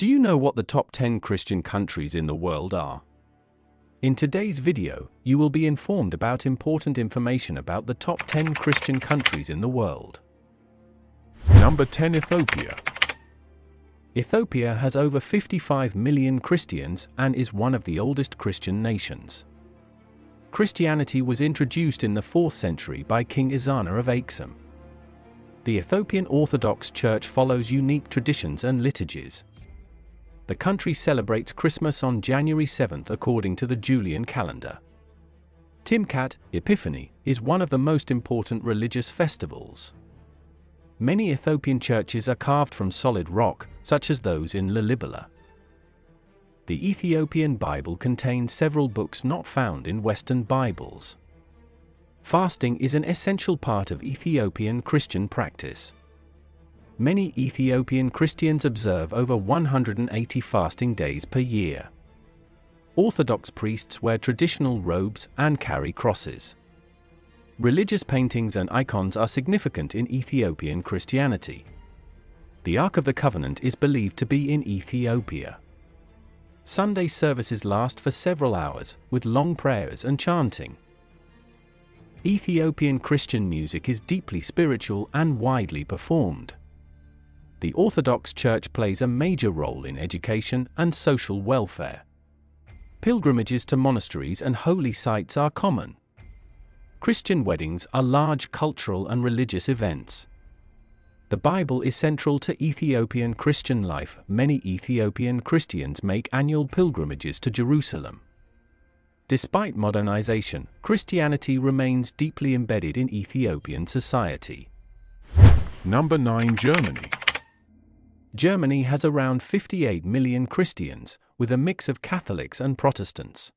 Do you know what the top 10 Christian countries in the world are? In today's video, you will be informed about important information about the top 10 Christian countries in the world. Number 10. Ethiopia. Ethiopia has over 55 million Christians and is one of the oldest Christian nations. Christianity was introduced in the 4th century by King Ezana of Aksum. The Ethiopian Orthodox Church follows unique traditions and liturgies. The country celebrates Christmas on January 7th according to the Julian calendar. Timkat, Epiphany, is one of the most important religious festivals. Many Ethiopian churches are carved from solid rock, such as those in Lalibela. The Ethiopian Bible contains several books not found in Western Bibles. Fasting is an essential part of Ethiopian Christian practice. Many Ethiopian Christians observe over 180 fasting days per year. Orthodox priests wear traditional robes and carry crosses. Religious paintings and icons are significant in Ethiopian Christianity. The Ark of the Covenant is believed to be in Ethiopia. Sunday services last for several hours, with long prayers and chanting. Ethiopian Christian music is deeply spiritual and widely performed. The Orthodox Church plays a major role in education and social welfare. Pilgrimages to monasteries and holy sites are common. Christian weddings are large cultural and religious events. The Bible is central to Ethiopian Christian life. Many Ethiopian Christians make annual pilgrimages to Jerusalem. Despite modernization, Christianity remains deeply embedded in Ethiopian society. Number 9. Germany. Germany has around 58 million Christians, with a mix of Catholics and Protestants.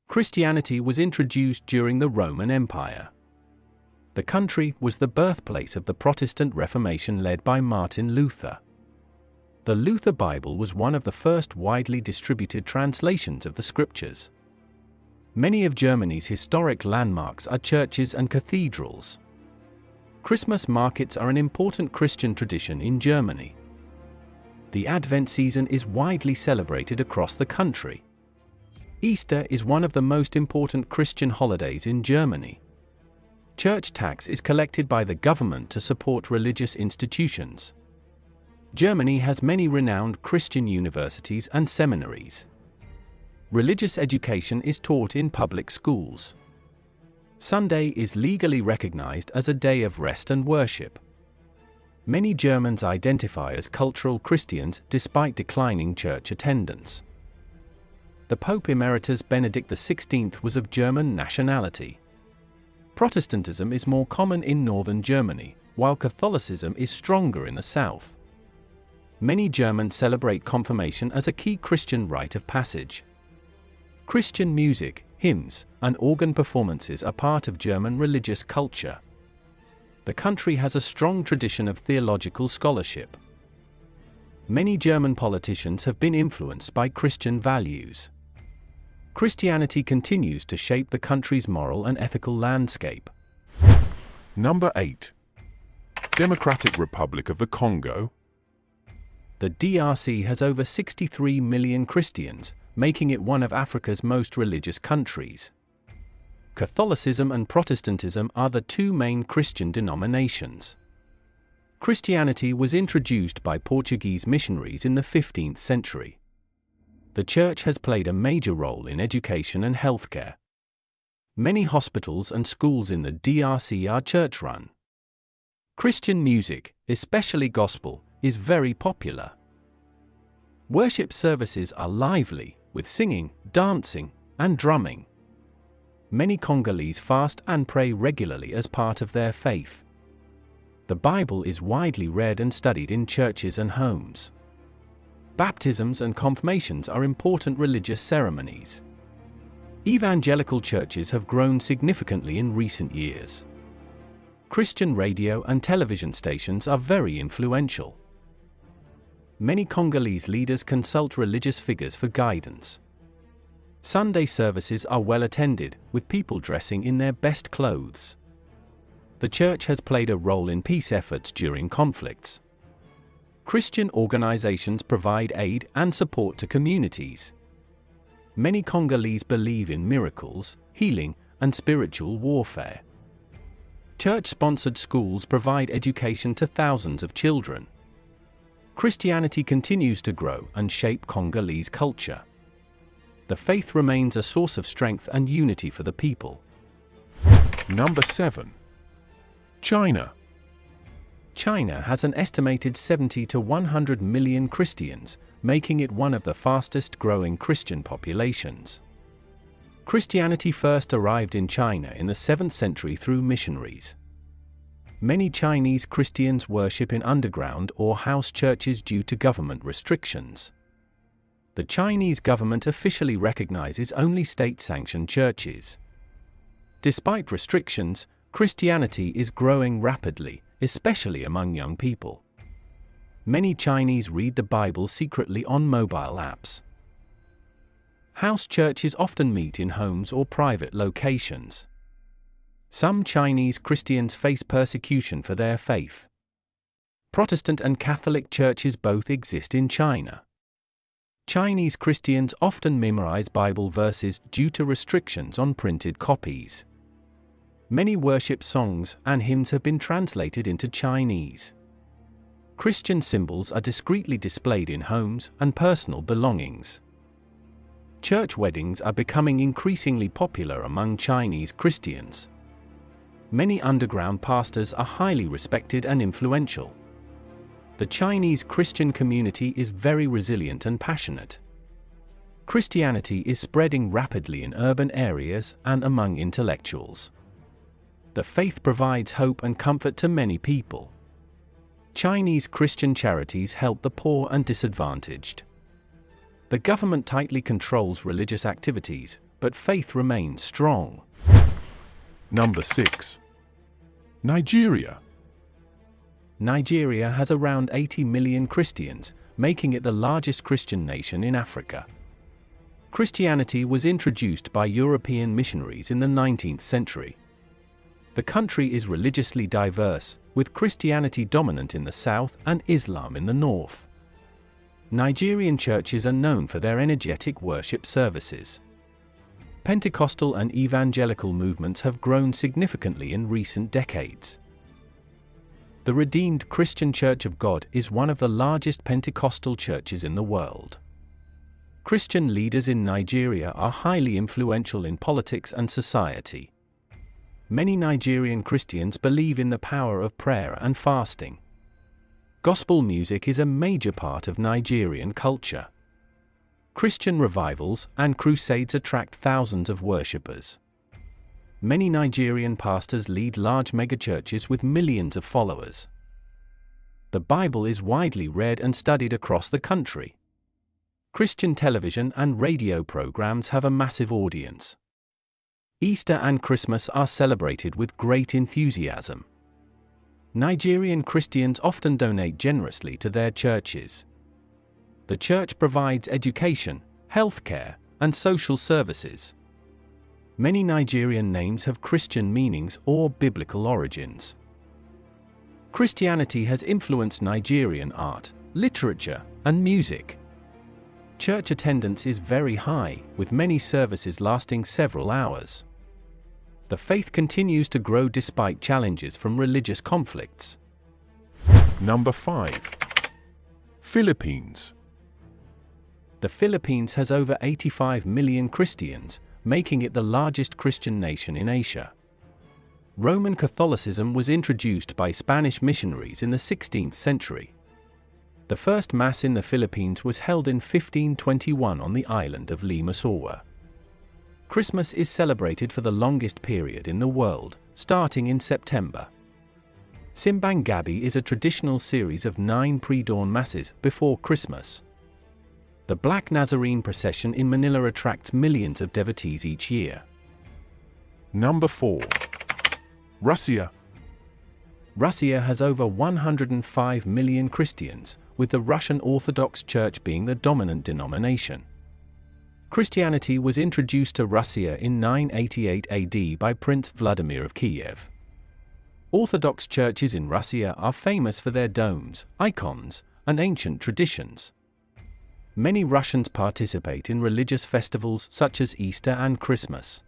Christianity was introduced during the Roman Empire. The country was the birthplace of the Protestant Reformation led by Martin Luther. The Luther Bible was one of the first widely distributed translations of the Scriptures. Many of Germany's historic landmarks are churches and cathedrals. Christmas markets are an important Christian tradition in Germany. The Advent season is widely celebrated across the country. Easter is one of the most important Christian holidays in Germany. Church tax is collected by the government to support religious institutions. Germany has many renowned Christian universities and seminaries. Religious education is taught in public schools. Sunday is legally recognized as a day of rest and worship. Many Germans identify as cultural Christians despite declining church attendance. The Pope Emeritus Benedict XVI was of German nationality. Protestantism is more common in northern Germany, while Catholicism is stronger in the south. Many Germans celebrate confirmation as a key Christian rite of passage. Christian music, hymns, and organ performances are part of German religious culture. The country has a strong tradition of theological scholarship. Many German politicians have been influenced by Christian values. Christianity continues to shape the country's moral and ethical landscape. Number 8. Democratic Republic of the Congo. The DRC has over 63 million Christians, making it one of Africa's most religious countries. Catholicism and Protestantism are the two main Christian denominations. Christianity was introduced by Portuguese missionaries in the 15th century. The church has played a major role in education and healthcare. Many hospitals and schools in the DRC are church-run. Christian music, especially gospel, is very popular. Worship services are lively, with singing, dancing, and drumming. Many Congolese fast and pray regularly as part of their faith. The Bible is widely read and studied in churches and homes. Baptisms and confirmations are important religious ceremonies. Evangelical churches have grown significantly in recent years. Christian radio and television stations are very influential. Many Congolese leaders consult religious figures for guidance. Sunday services are well attended, with people dressing in their best clothes. The church has played a role in peace efforts during conflicts. Christian organizations provide aid and support to communities. Many Congolese believe in miracles, healing, and spiritual warfare. Church-sponsored schools provide education to thousands of children. Christianity continues to grow and shape Congolese culture. The faith remains a source of strength and unity for the people. Number 7. China. China has an estimated 70 to 100 million Christians, making it one of the fastest-growing Christian populations. Christianity first arrived in China in the 7th century through missionaries. Many Chinese Christians worship in underground or house churches due to government restrictions. The Chinese government officially recognizes only state-sanctioned churches. Despite restrictions, Christianity is growing rapidly, especially among young people. Many Chinese read the Bible secretly on mobile apps. House churches often meet in homes or private locations. Some Chinese Christians face persecution for their faith. Protestant and Catholic churches both exist in China. Chinese Christians often memorize Bible verses due to restrictions on printed copies. Many worship songs and hymns have been translated into Chinese. Christian symbols are discreetly displayed in homes and personal belongings. Church weddings are becoming increasingly popular among Chinese Christians. Many underground pastors are highly respected and influential. The Chinese Christian community is very resilient and passionate. Christianity is spreading rapidly in urban areas and among intellectuals. The faith provides hope and comfort to many people. Chinese Christian charities help the poor and disadvantaged. The government tightly controls religious activities, but faith remains strong. Number 6. Nigeria. Nigeria has around 80 million Christians, making it the largest Christian nation in Africa. Christianity was introduced by European missionaries in the 19th century. The country is religiously diverse, with Christianity dominant in the south and Islam in the north. Nigerian churches are known for their energetic worship services. Pentecostal and evangelical movements have grown significantly in recent decades. The Redeemed Christian Church of God is one of the largest Pentecostal churches in the world. Christian leaders in Nigeria are highly influential in politics and society. Many Nigerian Christians believe in the power of prayer and fasting. Gospel music is a major part of Nigerian culture. Christian revivals and crusades attract thousands of worshippers. Many Nigerian pastors lead large megachurches with millions of followers. The Bible is widely read and studied across the country. Christian television and radio programs have a massive audience. Easter and Christmas are celebrated with great enthusiasm. Nigerian Christians often donate generously to their churches. The church provides education, healthcare, and social services. Many Nigerian names have Christian meanings or biblical origins. Christianity has influenced Nigerian art, literature, and music. Church attendance is very high, with many services lasting several hours. The faith continues to grow despite challenges from religious conflicts. Number 5. Philippines. The Philippines has over 85 million Christians, making it the largest Christian nation in Asia. Roman Catholicism was introduced by Spanish missionaries in the 16th century. The first Mass in the Philippines was held in 1521 on the island of Limasaua. Christmas is celebrated for the longest period in the world, starting in September. Simbang Gabi is a traditional series of 9 pre-dawn masses before Christmas. The Black Nazarene procession in Manila attracts millions of devotees each year. Number 4. Russia. Russia has over 105 million Christians, with the Russian Orthodox Church being the dominant denomination. Christianity was introduced to Russia in 988 AD by Prince Vladimir of Kiev. Orthodox churches in Russia are famous for their domes, icons, and ancient traditions. Many Russians participate in religious festivals such as Easter and Christmas.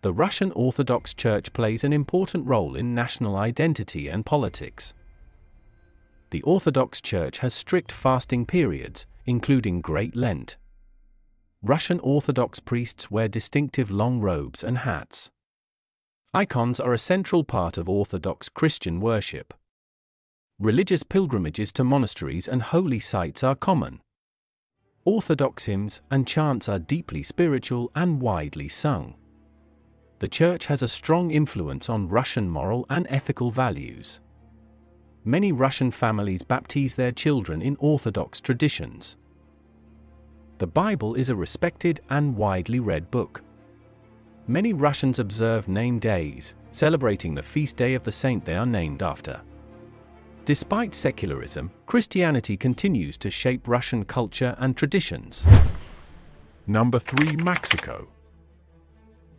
The Russian Orthodox Church plays an important role in national identity and politics. The Orthodox Church has strict fasting periods, including Great Lent. Russian Orthodox priests wear distinctive long robes and hats. Icons are a central part of Orthodox Christian worship. Religious pilgrimages to monasteries and holy sites are common. Orthodox hymns and chants are deeply spiritual and widely sung. The Church has a strong influence on Russian moral and ethical values. Many Russian families baptize their children in Orthodox traditions. The Bible is a respected and widely read book. Many Russians observe name days, celebrating the feast day of the saint they are named after. Despite secularism, Christianity continues to shape Russian culture and traditions. Number 3. Mexico.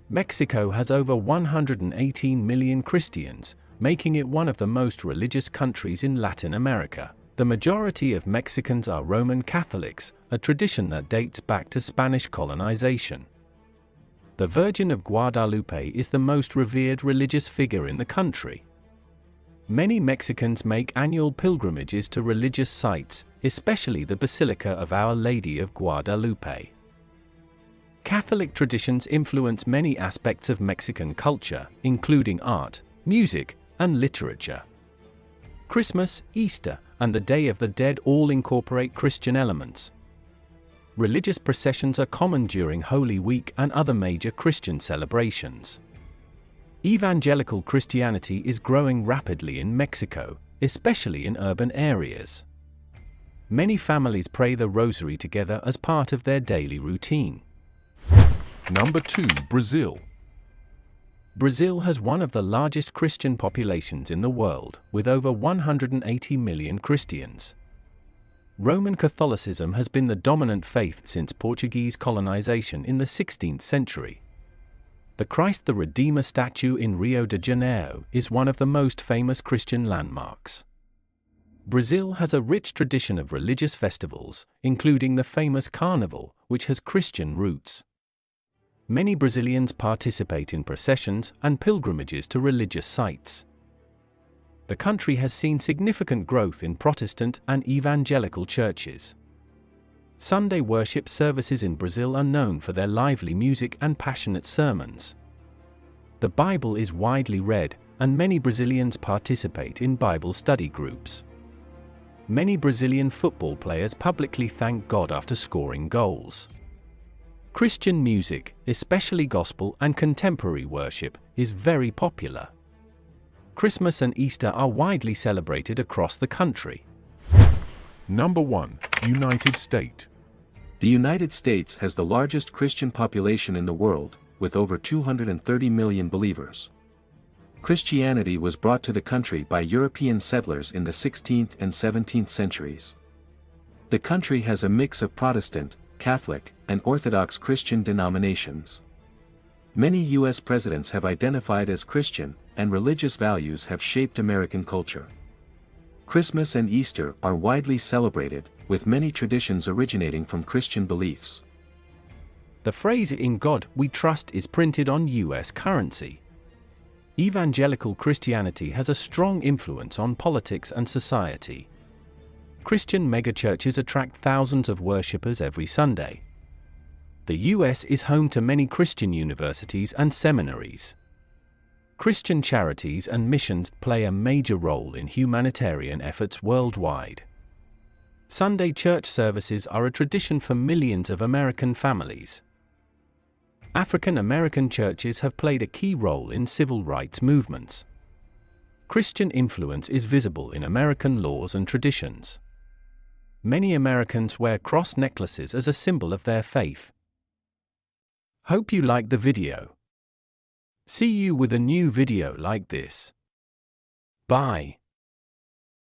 Mexico has over 118 million Christians, making it one of the most religious countries in Latin America. The majority of Mexicans are Roman Catholics, a tradition that dates back to Spanish colonization. The Virgin of Guadalupe is the most revered religious figure in the country. Many Mexicans make annual pilgrimages to religious sites, especially the Basilica of Our Lady of Guadalupe. Catholic traditions influence many aspects of Mexican culture, including art, music, and literature. Christmas, Easter, and the Day of the Dead all incorporate Christian elements. Religious processions are common during Holy Week and other major Christian celebrations. Evangelical Christianity is growing rapidly in Mexico, especially in urban areas. Many families pray the rosary together as part of their daily routine. Number 2. Brazil. Brazil has one of the largest Christian populations in the world, with over 180 million Christians. Roman Catholicism has been the dominant faith since Portuguese colonization in the 16th century. The Christ the Redeemer statue in Rio de Janeiro is one of the most famous Christian landmarks. Brazil has a rich tradition of religious festivals, including the famous Carnival, which has Christian roots. Many Brazilians participate in processions and pilgrimages to religious sites. The country has seen significant growth in Protestant and evangelical churches. Sunday worship services in Brazil are known for their lively music and passionate sermons. The Bible is widely read, and many Brazilians participate in Bible study groups. Many Brazilian football players publicly thank God after scoring goals. Christian music, especially gospel and contemporary worship, is very popular. Christmas and Easter are widely celebrated across the country. Number 1. United States. The United States has the largest Christian population in the world, with over 230 million believers. Christianity was brought to the country by European settlers in the 16th and 17th centuries. The country has a mix of Protestant, Catholic, and Orthodox Christian denominations. Many U.S. presidents have identified as Christian, and religious values have shaped American culture. Christmas and Easter are widely celebrated, with many traditions originating from Christian beliefs. The phrase "In God We Trust" is printed on U.S. currency. Evangelical Christianity has a strong influence on politics and society. Christian megachurches attract thousands of worshippers every Sunday. The U.S. is home to many Christian universities and seminaries. Christian charities and missions play a major role in humanitarian efforts worldwide. Sunday church services are a tradition for millions of American families. African American churches have played a key role in civil rights movements. Christian influence is visible in American laws and traditions. Many Americans wear cross necklaces as a symbol of their faith. Hope you liked the video. See you with a new video like this. Bye.